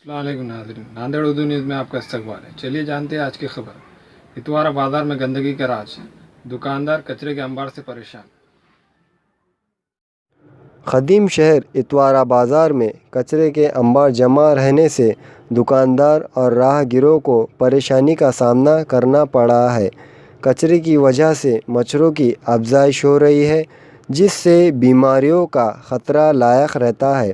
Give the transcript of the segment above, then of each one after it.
अस्सलाम वालेकुम नाज़रीन, नांदेड़ उर्दू न्यूज़ में आपका इस्तकबाल है। चलिए जानते हैं आज की खबर। इतवारा बाज़ार में गंदगी का राज, दुकानदार कचरे के अंबार से परेशान। ख़दीम शहर इतवारा बाज़ार में कचरे के अंबार जमा रहने से दुकानदार और राहगीरों को परेशानी का सामना करना पड़ा है। कचरे की वजह से मच्छरों की अफज़ाइश हो रही है, जिससे बीमारियों का ख़तरा लायक रहता है।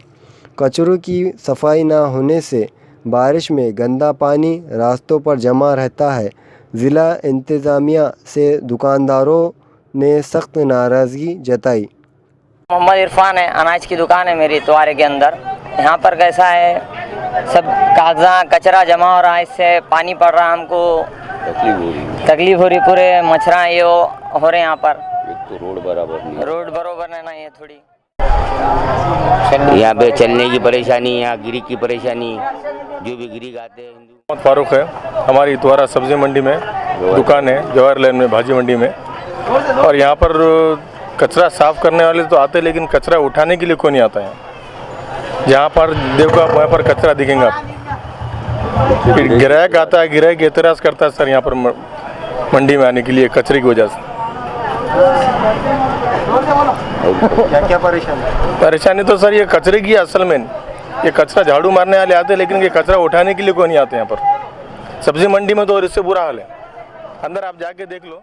कचरों की सफाई न होने से बारिश में गंदा पानी रास्तों पर जमा रहता है। ज़िला इंतज़ामिया से दुकानदारों ने सख्त नाराज़गी जताई। मोहम्मद इरफान है, अनाज की दुकान है मेरी इतवारे के अंदर। यहाँ पर कैसा है, सब कचरा जमा हो रहा है, इससे पानी पड़ रहा है, हमको तकलीफ हो रही पूरे मच्छरा ये हो रहे हैं यहाँ पर। एक तो रोड बराबर नहीं ना, ये थोड़ी यहाँ पे चलने की परेशानी, यहाँ गिरी की परेशानी, जो भी गिरी आते हैं। मोहम्मद फारूक है, हमारी इतवारा सब्जी मंडी में दुकान है, जवाहर लाइन में भाजी मंडी में। और यहाँ पर कचरा साफ करने वाले तो आते हैं, लेकिन कचरा उठाने के लिए कोई नहीं आता है। जहाँ पर देखो आप, वहाँ पर कचरा दिखेंगे आप। फिर ग्राहक आता है, ग्राहक एतराज़ करता है सर यहाँ पर मंडी में आने के लिए कचरे की वजह से। क्या परेशानी तो सर ये कचरे की असल में, ये कचरा झाड़ू मारने वाले आते हैं, लेकिन ये कचरा उठाने के लिए कोई नहीं आते यहाँ पर। सब्जी मंडी में तो और इससे बुरा हाल है, अंदर आप जाके देख लो।